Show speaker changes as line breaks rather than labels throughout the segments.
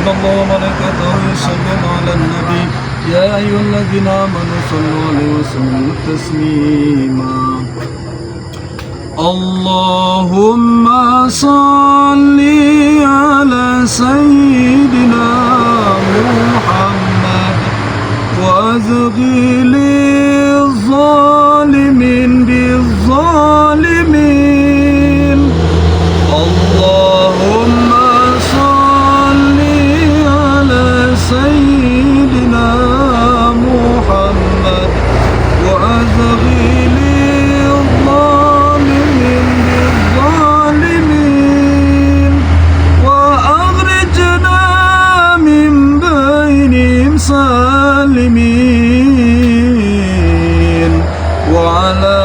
إن الله وملائكته يصلون على النبي يا أيها الذين آمنوا صلوا عليه وسلموا تسليما اللهم صل على سيدنا محمد وأزغل الظالمين بالظالمين اللهم صل على سيدنا محمد وأزغل الظالمين بالظالمين وأخرجنا من بينهم سالمين وعلى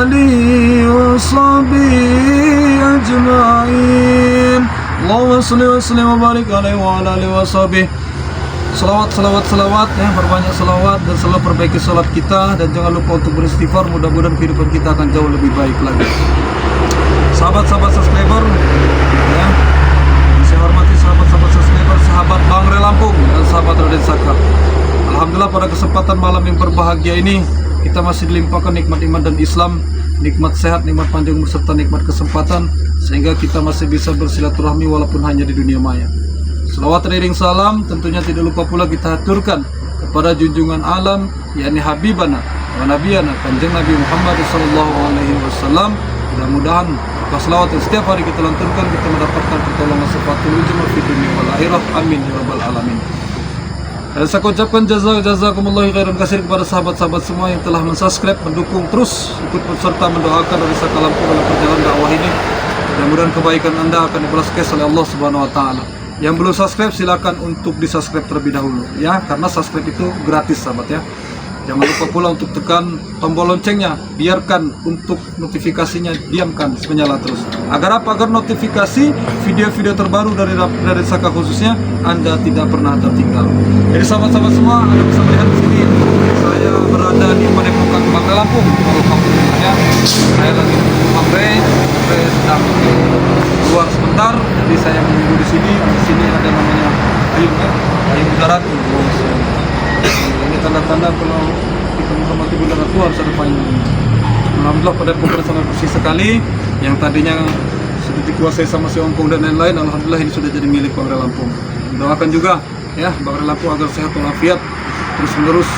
آله وصحبه أجمعين اللهم صل وسلم وبارك عليه وعلى آله وصحبه. Salawat ya, perbanyak salawat dan selalu perbaiki salat kita, dan jangan lupa untuk beristighfar. Mudah-mudahan kehidupan kita akan jauh lebih baik lagi. Sahabat-sahabat subscriber ya, saya hormati sahabat-sahabat subscriber, sahabat Bang Re Lampung dan sahabat Raden Saka. Alhamdulillah pada kesempatan malam yang berbahagia ini kita masih dilimpahkan nikmat iman dan Islam, nikmat sehat, nikmat panjang umur serta nikmat kesempatan, sehingga kita masih bisa bersilaturahmi walaupun hanya di dunia maya. Salawat teriring salam tentunya tidak lupa pula kita haturkan kepada junjungan alam, yakni Habibana wa Nabiyana Kanjeng Nabi Muhammad SAW. Mudah-mudahan atas salawat yang setiap hari kita lantunkan, kita mendapatkan pertolongan sifatul ujma fi dunia wal akhirah. Amin ya rabbal alamin. Dan saya ucapkan jazakumullah khairan katsir kepada sahabat-sahabat semua yang telah mensubscribe, mendukung, terus ikut serta mendoakan dari Saka Lampung dalam perjalanan dakwah ini. Mudah-mudahan kebaikan Anda akan dibalaskan oleh Allah Subhanahu wa taala. Yang belum subscribe silakan untuk di-subscribe terlebih dahulu ya, karena subscribe itu gratis sahabat ya. Jangan lupa pula untuk tekan tombol loncengnya, biarkan untuk notifikasinya diamkan menyala terus. Agar apa? Agar notifikasi video-video terbaru dari Saka khususnya Anda tidak pernah tertinggal. Jadi sahabat-sahabat semua, Anda bisa melihat di sini saya berada di Padepokan Bang Re Lampung. Alhamdulillah ya. Saya lagi Bang Re sedang keluar sebentar, jadi saya menunggu di sini. Di sini ada namanya Ayung ya, Ayung Bunda Ratu. Ini tanda-tanda kalau kita menghormati Bunda Ratu harus ada payung. Alhamdulillah pada pokoknya sangat bersih sekali. Yang tadinya sudah dikuasai sama si Ongkong dan lain-lain, alhamdulillah ini sudah jadi milik Bang Re Lampung. Doakan juga ya Bang Re Lampung agar sehat walafiat, terus menerus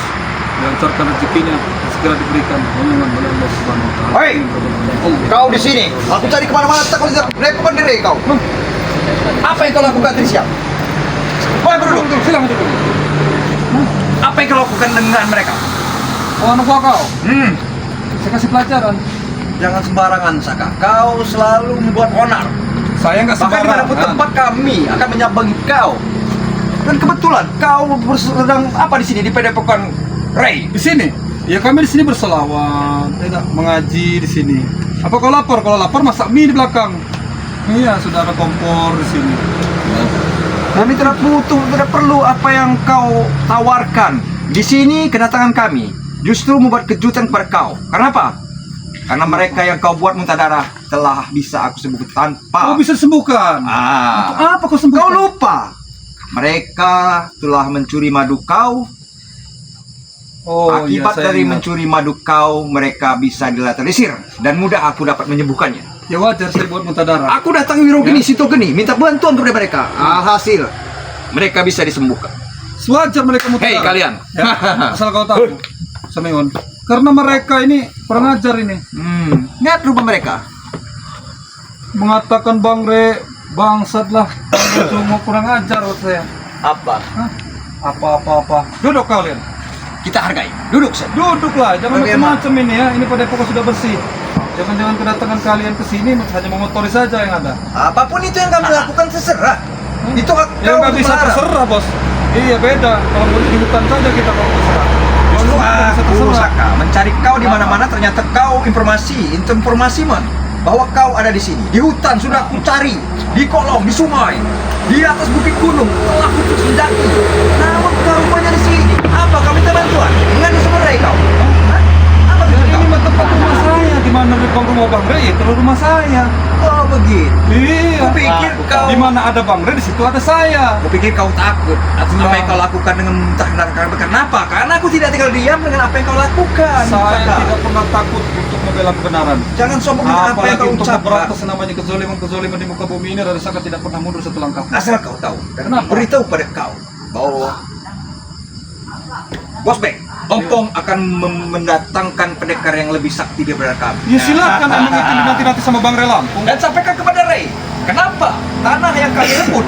dilancarkan rezekinya, segera diberikan omongan oleh Allah Subhanahu wa taala.
Hei, kau di sini. Aku cari kemana-mana tak kau repot diri kau. Apa yang kau lakukan Trisha? Boleh berduduk, silakan duduk. Apa yang kau lakukan dengan mereka?
Oh, anak buah kau. Saya kasih pelajaran.
Jangan sembarangan, Saka. Kau selalu membuat onar.
Saya nggak
Bahkan
sembarangan.
dimanapun tempat kami akan menyambangi kau. Dan kebetulan kau sedang apa di sini di Padepokan Ray?
Di sini, ya kami di sini berselawat, tidak mengaji di sini. Apa kau lapar? Kalau lapar masak mie di belakang. Iya, sudah ada kompor di sini.
Kami tidak butuh, tidak perlu apa yang kau tawarkan. Di sini kedatangan kami justru membuat kejutan kepada kau. Karena apa? Karena mereka yang kau buat muntah darah telah bisa aku sembuhkan tanpa.
Kau bisa sembuhkan. Untuk apa kau sembuhkan?
Kau lupa. Mereka telah mencuri madu kau.
Oh,
Akibat
iya, saya
dari
ingat.
mencuri madu kau, mereka bisa dilatalisir dan mudah aku dapat menyembuhkannya.
Ya wajar saya buat muntah darah.
Aku datang Wirogeni, Sito Geni, minta bantuan dari mereka. Alhasil, mereka bisa disembuhkan.
Sewajar mereka muntah
Hei
darah.
kalian,
Ya, asal kau tahu, Sameon. Karena mereka ini kurang ajar ini.
lihat rumah mereka.
Mengatakan Bang Re bangsat lah. Cuma kurang ajar buat saya.
Apa?
Hah? Apa. Duduk kalian.
Kita hargai. Duduk saja.
Duduklah, jangan
Bagaimana?
macam-macam ini ya. Ini Padepokan sudah bersih. Jangan-jangan kedatangan kalian ke sini hanya mengotori saja yang ada.
Apapun itu yang kami lakukan terserah. Itu hak
Ya
kau
nggak
untuk
bisa
melarang.
terserah bos. Iya beda. Kalau di hutan saja kita kalau terserah.
Justru
Kalau nggak bisa
aku
terserah.
Saka mencari kau di mana-mana, ternyata kau informasi man bahwa kau ada di sini. Di hutan sudah aku cari, di kolong, di sungai, di atas bukit gunung, telah aku terus mendaki. Namun kau rupanya di sini. Apa kau minta bantuan? Dengan disumberai kau? Hah? Apa
Ya,
tujuan
ini
kau?
tempat rumah saya. Di mana di rumah Bang Re? Itu rumah saya.
Oh begitu.
Iya.
pikir kau
di mana ada Bang Ray, di situ ada saya.
Kau pikir kau takut atas apa yang kau lakukan dengan muntah darah? Kenapa? Karena aku tidak tinggal diam dengan apa yang kau lakukan.
Saya
Saka.
tidak pernah takut untuk membela kebenaran.
Jangan sombong dengan apa yang
Apalagi
kau
untuk
ucapkan.
memberantas namanya kezaliman di muka bumi ini, dari Saka tidak pernah mundur satu langkah.
Asal kau tahu dan
Kenapa?
beritahu pada kau bahwa Bos Bek, Ompong akan mendatangkan pendekar yang lebih sakti daripada kami.
Ya silakan emang itu nanti sama Bang Ray Lampung.
Dan sampaikan kepada Ray, kenapa tanah yang kami rebut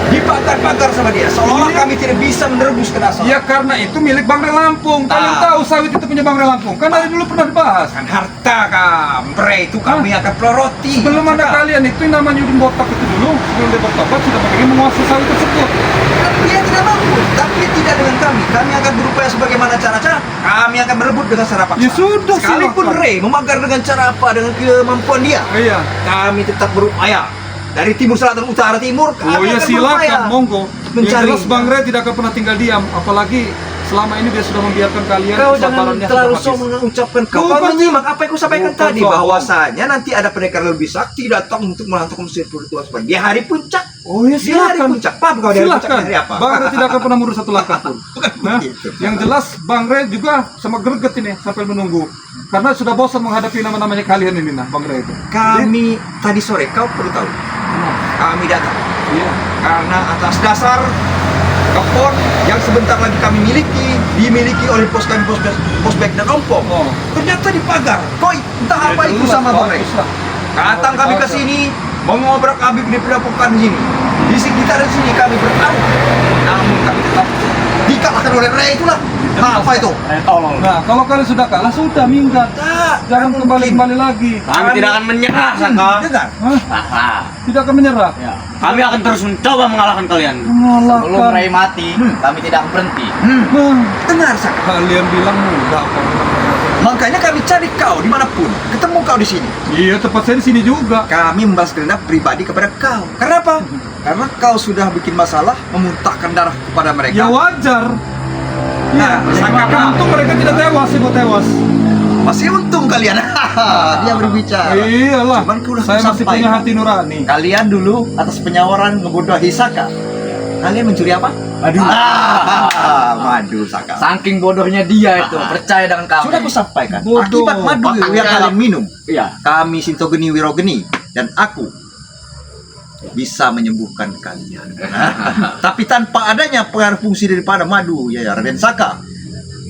dibakar-bakar sama dia, seolah-olah
Iya.
kami tidak bisa menerbus ke dasar.
Ya karena itu milik Bang Ray Lampung. Kalian tahu sawit itu punya Bang Ray Lampung. Kan dari dulu pernah dibahas.
Kan harta Ray itu kami akan peloroti.
Sebelum ada kalian itu yang namanya Udin Botak itu dulu, sebelum dia bertobat sudah ingin menguasai sawit tersebut.
Dia tidak mampu, tapi tidak dengan kami. Kami akan berupaya sebagaimana cara-cara. Kami akan merebut dengan cara paksa.
Ya sudah,
Sekalipun
silakan.
Ray memagar dengan cara apa, dengan kemampuan dia,
Iya.
kami tetap berupaya. Dari timur, selatan, utara, timur, kami
Oh ya
akan
silakan,
berupaya.
monggo. Yang
Mencari.
jelas Bang Ray tidak akan pernah tinggal diam, apalagi selama ini dia sudah membiarkan kalian
Kau jangan
kesabarannya
terlalu
habis.
sombong mengucapkan. Kau
Bukan.
menyimak apa yang kau sampaikan
Bukan
tadi,
sombong.
bahwasanya nanti ada pendekar lebih sakti datang untuk menghantam Mesir Pertuan di hari puncak.
Oh ya
Di hari
silakan.
puncak. Paham kau dari puncak
Silakan.
dari apa?
Bang Ray tidak akan pernah mundur satu langkah pun. Nah,
begitu.
yang jelas Bang Ray juga sama greget ini sampai menunggu. Karena sudah bosan menghadapi nama-namanya kalian ini nah, Bang Ray itu.
Kami tadi sore, kau perlu tahu, kami datang
Iya.
karena atas dasar kebun yang sebentar lagi kami dimiliki oleh pos kami, pos Bek dan Ompong.
Oh.
Ternyata dipagar. Koi, entah
Ya,
apa itu
jelas,
sama Bang Ray.
bagus lah.
Datang kami ke sini, mengobrak-abrik di penampungan sini. Di sekitar sini kami bertaruh. Namun kami tetap dikalahkan oleh Ray itulah. Apa itu?
Nah, kalau kalian sudah kalah, sudah minggat.
Tak,
Jangan kembali lagi.
Kami tidak akan menyerah, Saka.
Dengar.
Hah? Tidak akan menyerah.
Ya. Kami akan terus mencoba mengalahkan kalian.
Sebelum
Mengalahkan.
Ray mati, kami tidak akan berhenti.
Nah,
Dengar, Saka.
kalian bilang mudah kok.
Makanya kami cari kau dimanapun. Ketemu kau di sini.
Iya, tempat saya di sini juga.
Kami membalas dendam pribadi kepada kau. Karena apa? Karena kau sudah bikin masalah, memuntahkan darah kepada mereka.
Ya wajar.
Nah,
Ya,
sangka
untung mereka tidak tewas, ibu tewas.
Masih untung kalian. Dia berbicara.
Iyalah.
Cuman ku udah
Saya masih
sampaikan.
punya hati nurani.
Kalian dulu atas penyawaran ngebodohi Saka.
Kalian mencuri apa?
Aduh.
Madu, Saka.
Saking bodohnya dia itu, percaya dengan kami.
Sudah aku sampaikan.
Bodoh.
Akibat madu yang kalian minum,
Iya.
kami Sintogeni Wirogeni dan aku bisa menyembuhkan kalian. Tapi tanpa adanya pengaruh fungsi daripada madu, ya Raden Saka,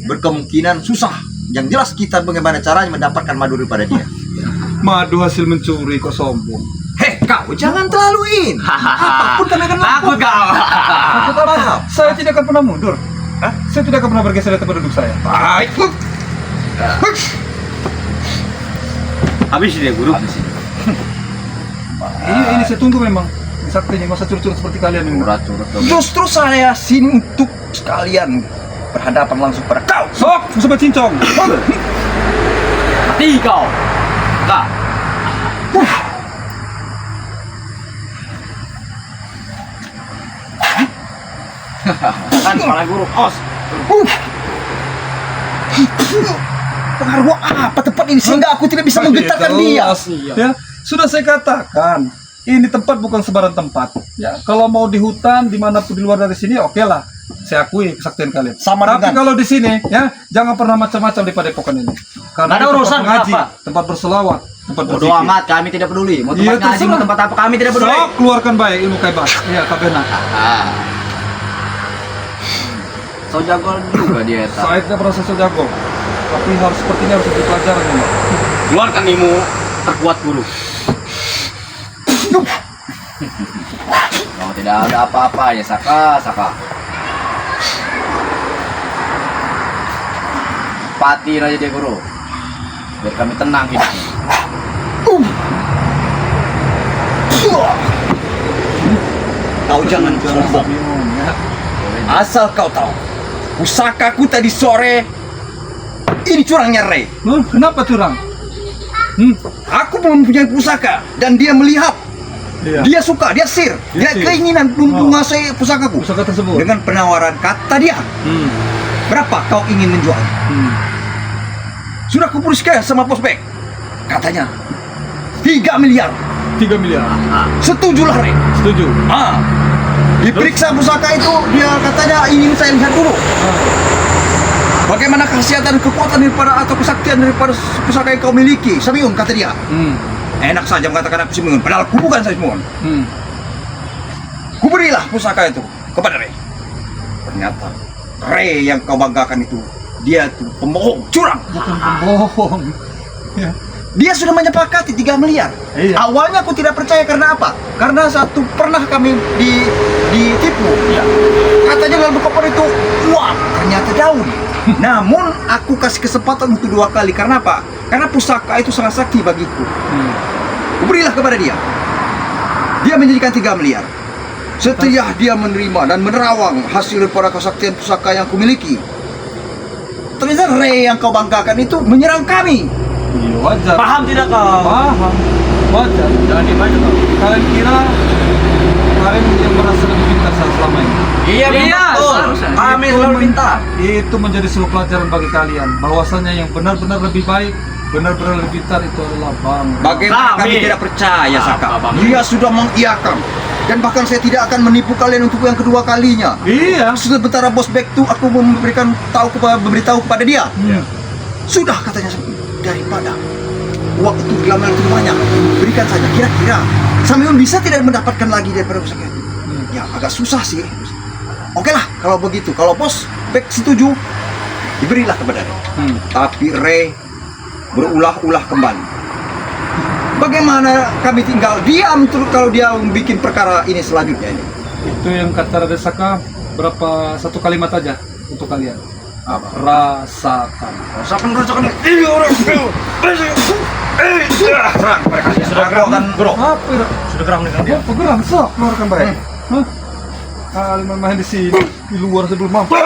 berkemungkinan susah. Yang jelas kita bagaimana caranya mendapatkan madu daripada dia.
Madu hasil mencuri kok sombong.
Heh, kau jangan terlaluin. Apapun kami akan
Takut kau.
Maksud apa? Saya tidak akan pernah mundur. Hah? Saya tidak akan pernah bergeser dari tempat duduk saya.
Baik.
Habis dia, Guru.
Ini saya tunggu memang. Saktinya nggak usah curut-curut seperti kalian ini.
Curhat-curhat.
Justru saya sini untuk sekalian berhadapan langsung pada kau.
Sok, sobat cincong.
Mati kau. Nah, kan kepala guru. Os.
Pengaruh apa tepat ini sehingga aku tidak bisa menggetarkan dia?
Jelas. Ya, sudah saya katakan. Ini tempat bukan sembarang tempat. Ya, kalau mau di hutan dimanapun di luar dari sini, oke lah. Saya akui kesaktian kalian.
Sama
Tapi
dengan-
kalau di sini, ya jangan pernah macam-macam di padepokan ini. Karena
Nggak ada
ini
urusan,
tempat mengaji,
kenapa?
tempat berselawat, tempat
Bodoh
berzikir.
amat, kami tidak peduli. Mau
Iya,
tempat ngaji,
terserah.
mau tempat apa, kami tidak peduli.
Sok, keluarkan baik ilmu kaibat. Iya, kabena.
Ah. So jago juga dia. Tak.
Saya tidak pernah sesuatu jago. Tapi harus seperti ini harus diberi pelajaran ini.
Keluarkan ilmu terkuat, Guru.
Oh, tidak ada apa-apa ya, Saka. Patiin aja dia, Guru. Biar kami tenang hidupnya.
Kau jangan sombong. Asal kau tahu, pusakaku tadi sore ini curangnya Ray.
Loh, kenapa curang?
Aku mempunyai pusaka dan dia melihat.
Iya.
Dia suka, dia sir, dia
sir.
keinginan menguasai pusakaku.
Pusaka tersebut.
Dengan penawaran kata dia, berapa kau ingin menjual? Sudah kuputuskan sama Posbek. Katanya 3 miliar.
3 miliar.
Setujulah Rey.
Setuju.
Diperiksa pusaka itu, dia katanya ingin saya lihat dulu. Bagaimana khasiat dan kekuatan daripada atau kesaktian daripada pusaka yang kau miliki, Samiun, kata dia. Enak saja mengatakan aku Samiun, padahal aku bukan Samiun. Kuberilah pusaka itu kepada Rey. Ternyata Rey yang kau banggakan itu, dia itu pembohong, curang.
Bukan pembohong. Ya.
Dia sudah menyepakati 3 miliar.
Iya.
Awalnya aku tidak percaya karena apa? Karena satu pernah kami ditipu. Katanya dalam koper itu uang, ternyata daun. Namun aku kasih kesempatan untuk 2 kali. Karena apa? Karena pusaka itu sangat sakti bagiku. Kuberilah kepada dia. Dia menjadikan 3 miliar. Setelah dia menerima dan menerawang hasil daripada kesaktian pusaka yang kumiliki, ternyata Rey yang kau banggakan itu menyerang kami.
Iya, wajar.
Paham tidak kau?
Paham. Wajar.
Jangan dibaca kau.
Kalian kira kalian yang merasa lebih pintar saat selama ini?
Iya, betul.
Kami
Itu
selalu
men-
pintar.
Itu menjadi sebuah pelajaran bagi kalian. Bahwasanya yang benar-benar lebih baik, benar-benar lebih pintar itu adalah Bang.
Bagaimana kami
Kami.
tidak percaya, Saka?
Apa, Bang?
Dia sudah mengiyakan. Dan bahkan saya tidak akan menipu kalian untuk yang kedua kalinya.
Iya.
Sementara bos back itu aku memberitahu kepada dia.
Iya.
Sudah katanya, daripada uang itu dalam itu banyak, berikan saja. Kira-kira Samiun bisa tidak mendapatkan lagi daripada pusaka itu? Ya agak susah sih. Oke lah kalau begitu. Kalau bos back setuju, diberilah kepada dia. Tapi Rey berulah-ulah kembali. Bagaimana kami tinggal diam terus kalau dia membuat perkara ini selanjutnya ini?
Itu yang kata Raden Saka berapa satu kalimat aja untuk kalian.
Apa?
Rasakan.
Rasakan. Iya orang. Serang mereka. Sudah gerak gerok.
Apa itu?
Sudah geram dengan dia.
Apa geram? Sok keluarkan mereka. Hah? Kalian main di sini, di luar sebelum mampu.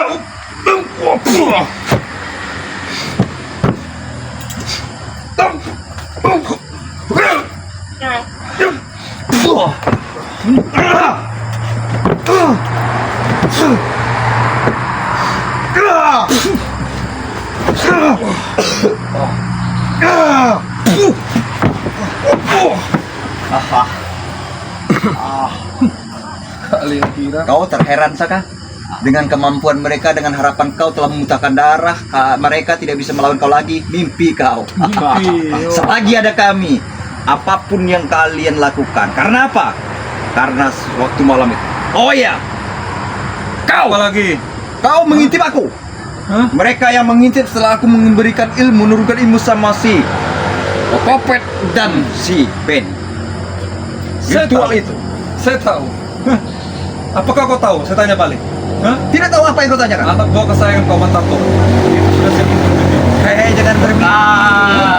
Kalian kira?
Kau terheran Saka? Dengan kemampuan mereka, dengan harapan kau telah memuntahkan darah, mereka tidak bisa melawan kau lagi. Mimpi kau.
Mimpi.
Selagi ada kami, apapun yang kalian lakukan. Karena apa? Karena waktu malam itu. Oh ya, kau
Apa lagi?
mengintip aku.
Hah?
Mereka yang mengintip setelah aku memberikan ilmu, menurunkan ilmu sama si Kopet dan si Ben.
Saya
Ritual
tahu.
itu.
Saya tahu. Hah? Apakah kau tahu? Saya tanya balik. Hah?
Tidak tahu apa yang kau tanyakan.
Anak buah kesayangan kau Mantapto. Itu sudah saya mimpi.
Hei, jangan bermimpi.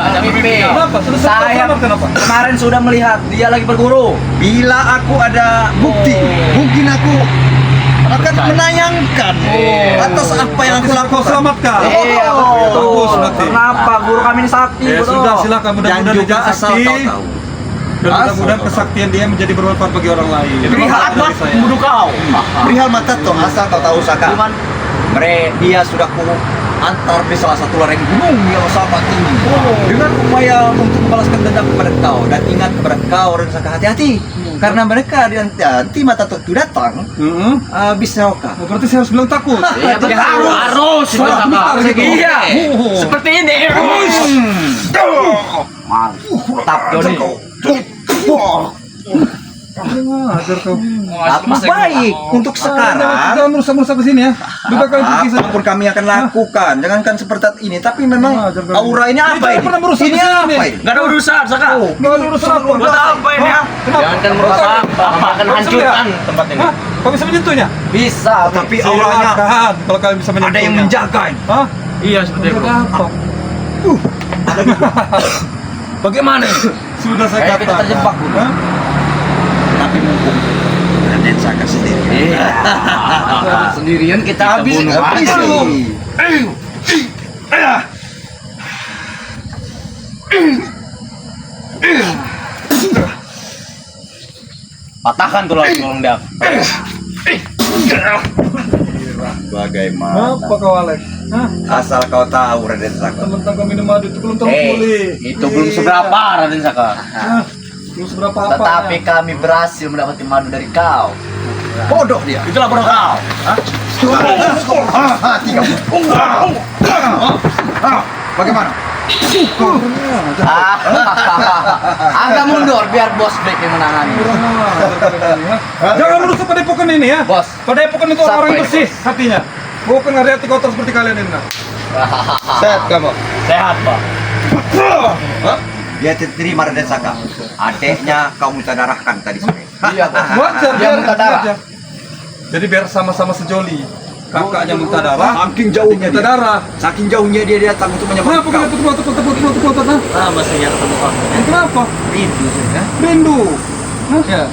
Ada mimpi.
Kenapa? Sudah
Saya
selamat kenapa?
kemarin sudah melihat dia lagi berguru.
Bila aku ada bukti, mungkin aku akan menayangkan atas apa yang aku
Kau
lakukan.
selamatkan.
Iya,
Bagus berarti.
Kenapa guru kami ini sakti?
Ya
betul.
sudah, silakan
Dan
mudah-mudahan
juga
dia
asal
sakti.
kau tahu,
Dan
Asal
mudah-mudahan
kau
kesaktian dia menjadi bermanfaat bagi orang lain.
Lihat,
Dari saya.
Bunuh kau.
perihal mata toh asal kau tahu Saka.
Cuman
Dia sudah ku antar di salah satu lereng gunung yang sangat tinggi. Dengan upaya untuk membalaskan dendam kepada kau dan ingat kepada kau dan Saka hati-hati. Karena mereka nanti mata toh itu datang
Heeh.
bisa oka.
Oh, berarti saya harus bilang takut.
iya betul.
Harus.
Salah bentar gitu.
Iya.
Oh.
Seperti ini.
Mantap Joni.
Ajar kau.
Baik untuk sekarang.
Jangan merusak-merusak di sini ya. Lebih baik kalian pergi saja.
Apapun kami akan lakukan, jangankan seperti ini. Tapi memang
Ajar kau.
aura ini apa
Jangan
ini?
pernah merusak
Ini
di sini.
apa ini?
Gak ada urusan, Saka.
Nggak ada urusan apa.
Buat apa ini ya?
Kenapa?
Jangan merusak.
Apa akan hancurkan tempat ini?
Hah? Kau bisa menyentuhnya?
Bisa.
Tapi auranya
Silakan, kalau kalian bisa menyentuhnya.
ada yang menjaga ini.
Hah?
Iya, seperti itu.
Menjaga apa?
Bagaimana?
Sudah saya
Kayak kita
katakan.
terjebak, Bu.
Hah?
Tapi mumpung Raden Saka sendiri.
Iya. Sendirian kita habis.
bunuh
Habis
aja.
nih.
Patahkan tulang dia.
Bagaimana?
Apa kau Alex? Hah?
Asal kau tahu Raden Saka.
Teman-teman minum madu itu belum terpulih.
Itu belum seberapa Raden Saka.
Hah? Terus berapa apa?
Tetapi kami berhasil mendapatkan madu dari kau.
Bodoh dia.
Itulah bodoh kau.
Bagaimana?
Angga mundur biar bos Black yang menangani.
Jangan merusak padepokan ini ya.
Bos.
Padepokan itu
Siapa
orang
itu,
bersih hatinya. Bukan ada hati kotor seperti kalian ini. Nah.
Sehat kamu.
Sehat, Pak.
Dia terima Raden Saka. Adeknya kau minta darahkan tadi sore.
Iya, bos.
Wajar
Dia
biar
minta darah.
aja. Jadi biar sama-sama sejoli. Kakaknya minta darah,
Saking jauhnya
minta
dia.
darah.
Saking jauhnya dia datang untuk menyebabkan
Kenapa kalian tepuk-tepuk?
Lama saya ketemu kamu.
Kenapa?
Rindu saya.
Rindu. Hah?
Ya.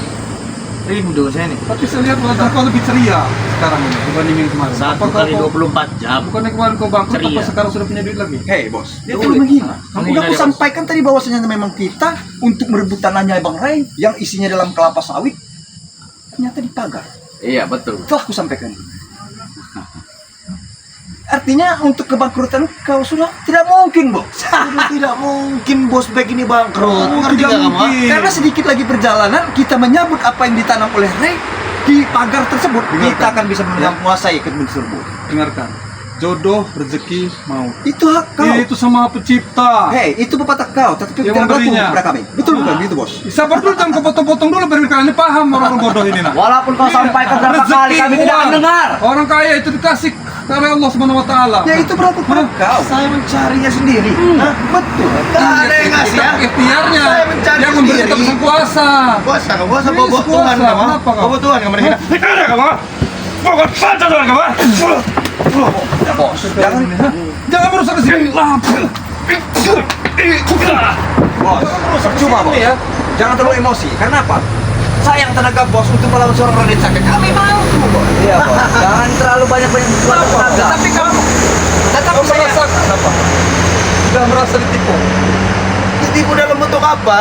Rindu saya nih.
Tapi saya lihat wajah kau lebih ceria sekarang ini dibanding yang kemarin.
Satu
Apakah
kali
kau-
24 jam.
Bukannya kemarin kau bangkrut,
Ceria.
apa sekarang sudah punya duit lagi?
Hei bos, dia
Boleh.
terlalu menghina.
Menghina
Udah aku
dia, Bos.
sampaikan tadi bahwasanya memang kita untuk merebut tanahnya Bang Ray yang isinya dalam kelapa sawit ternyata dipagar.
Iya, betul.
Telah aku sampaikan. Artinya untuk kebangkrutan kau sudah tidak mungkin bos.
Tidak mungkin bos Black ini bangkrut. Ngerti
Tidak
gak kamu?
mungkin.
Karena sedikit lagi perjalanan kita menyambut apa yang ditanam oleh Ray di pagar tersebut. Kita akan bisa menguasai Kedung Serbu.
Dengarkan. Jodoh, rezeki, maut.
Itu hak kau.
Itu sama pencipta.
Hei, itu pepatah kau, tetapi
Yang
tidak berlaku
memberinya.
kepada kami. Betul bukan gitu bos?
Sabar dulu, jangan kau potong-potong dulu biar kalian paham orang bodoh ini. Nah.
Walaupun kau sampaikan berapa
Rezeki,
kali kami tidak
uang.
mendengar.
Orang kaya itu dikasih karena Allah Subhanahu wa taala.
Ya itu berlaku kepada kau.
Saya mencarinya sendiri.
Hah? Betul.
Gak ada yang ngasih ya.
Ikhtiarnya.
Saya mencari
Yang memberi
sendiri.
itu sang kuasa.
Kuasa kamu, kuasa
Ini
bawa Tuhan
kuasa,
kamu.
kenapa kau?
Bawa Tuhan kamu dengan.
Ada kamu? Pokok saja Tuhan kamu.
Bos, jangan
Jangan merusak di sini.
bos. Percuma bos.
Ya.
Jangan terlalu emosi. Karena apa? Sayang tenaga bos untuk melawan seorang Raden Saka. Kami mampu bos.
Iya, bos. Jangan terlalu banyak-banyak buat tenaga.
Tapi kamu tetap
Kau
saya
merasa apa? Sudah merasa ditipu.
Ditipu dalam bentuk apa?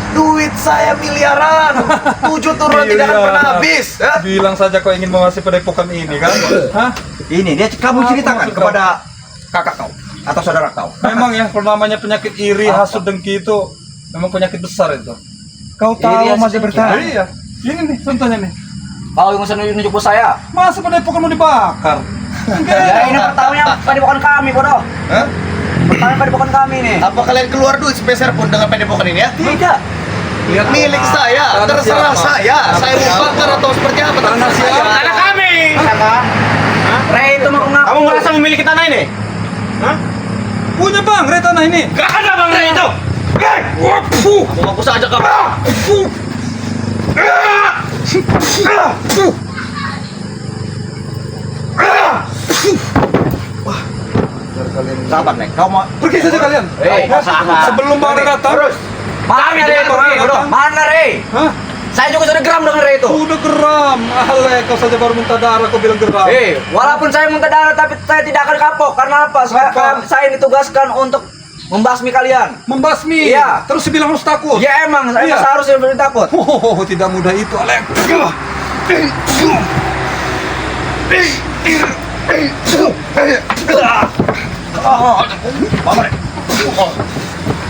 Duit saya miliaran. 7 turun tidak akan
Iya.
pernah habis. Ya?
Bilang saja kau ingin menguasai padepokan ini kan? Hah?
ini dia kamu
Apa
ceritakan
maksud
kepada kakak kau atau saudara kau.
Memang ya, kalau namanya penyakit iri, hasut, dengki itu memang penyakit besar itu. Kau
Iri,
tahu
hasut,
masih
dengki.
bertahan? Iya. Ini nih contohnya nih.
Kau yang usah nunjuk ke saya.
Masa padepokan mau dibakar?
Ya ini pertamanya padepokan kami, bodoh.
Hah?
Pertama padepokan kami nih.
Apa kalian keluar duit sepeser pun dengan padepokan ini ya?
Tidak.
Milik saya,
Tanah
terserah
siapa?
saya. Saya mau bakar atau seperti apa? Terserah saya.
Tanah kami.
Saka. Ray itu mau ngaku.
Kamu merasa memiliki tanah ini? Hah?
Punya bang, Ray tanah ini.
Gak ada bang Ray itu. Kamu ngaku saja kamu.
Sabar nih, kau mau
Pergi saja kalian. Sebelum bang Ray datang.
Mana Ray itu?
bodoh.
Mana Ray?
Hah?
Saya juga sudah geram dengan Ray itu.
Udah geram. Ale, kau saja baru minta darah, kau bilang geram.
Walaupun saya minta darah tapi saya tidak akan kapok. Karena apa?
Apa?
Saya ditugaskan untuk membasmi kalian.
Membasmi.
Iya.
Terus bilang harus takut.
Ya emang, saya
Iya.
seharusnya berani takut.
Oh, tidak mudah itu, Ale.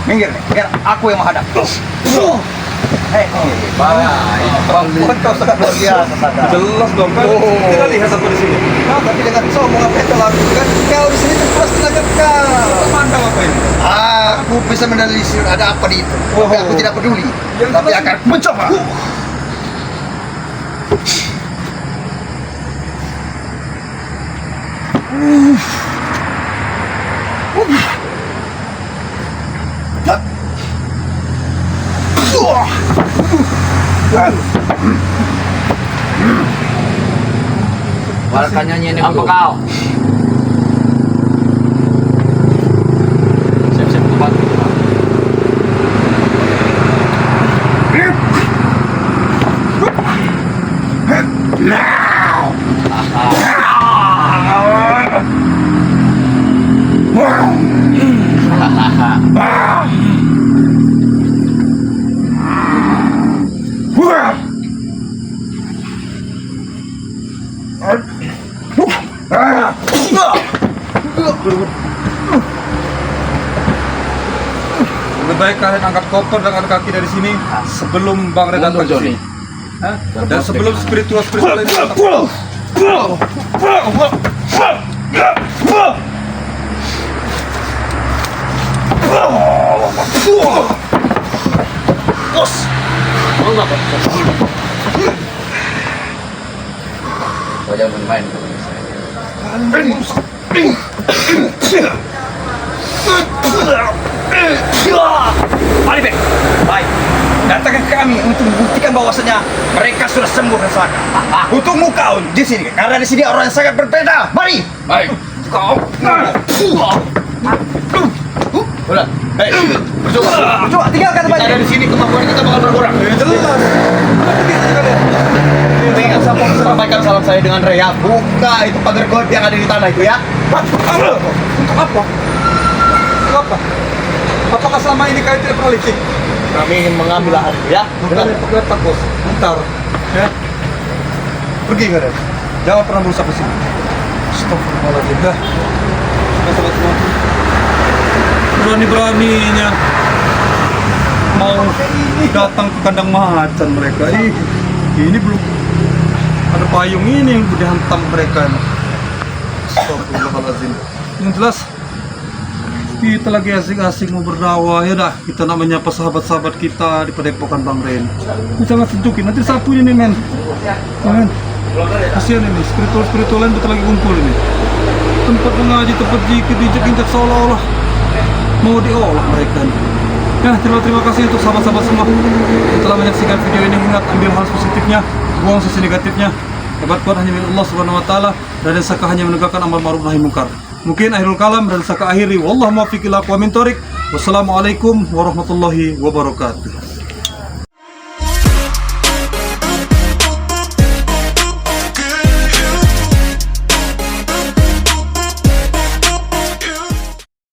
minggir nih, biar aku yang menghadap. Perempuan kau sangat luar biasa, Sada.
Jelas dong kan. Kita lihat apa di sini.
Nah, tapi dengan sombong apa yang kau lakukan, kau di sini terpuas tenaga kau.
Pandang apa ini?
Aku bisa menelisir ada apa di itu. Tapi aku tidak peduli.
Yang
Tapi
jelas-
akan mencoba.
Warga nyanyi ini apa kau? Siap-siap kuat.
Lebih baik kalian angkat koper dan angkat kaki dari sini sebelum Bang Red datang ke sini. Hah? Dan sebelum spiritual ini datang.
Bos. Mau nggak, Bos?
Kau jangan main.
Mari, Bek. Baik. Datangkan ke kami untuk membuktikan bahwasanya mereka sudah sembuh dan sadar. Untukmu kau di sini, karena di sini orang yang sangat berbeda. Mari.
Baik.
Kau.
Udah.
Hei, coba tinggalkan tempat
Ada di sini kemampuan kita bakal berkurang.
Jelas.
Ingat sampaikan salam saya dengan Rea. Buka itu pagar goib yang ada di tanah itu ya.
Untuk apa? Untuk apa? Apakah selama ini kalian tidak pernah licik?
Kami ingin mengambil lahan itu ya.
Kalian pekerta bos, bentar. Ya. Pergi kalian. Jangan pernah berusaha ke sini. Astagfirullahaladzim. Dah. Sobat semua. Berani-beraninya mau datang ke kandang macan mereka. Ini belum ada payung ini yang udah hantam mereka. Astagfirullahaladzim. Yang jelas kita lagi asik-asik mau berdakwah, ya dah kita nak menyapa sahabat-sahabat kita di Padepokan Bang Ren. Kita nggak tunjukin nanti sapunya nih men. Ya, men. Kasihan ini spiritual lain betul lagi kumpul ini. Tempat mengaji, tempat zikir diinjak-injak seolah-olah mau diolah mereka nih. Ya, terima kasih untuk sahabat-sahabat semua yang telah menyaksikan video ini. Ingat, ambil hal positifnya, buang sisi negatifnya. Hebat kuat hanya milik Allah Subhanahu wa taala, dan Saka hanya menegakkan amar ma'ruf nahi munkar. Mungkin akhirul kalam dan Saka akhiri. Wallahu muwaffiq ila aqwamit thoriq. Wassalamualaikum warahmatullahi wabarakatuh.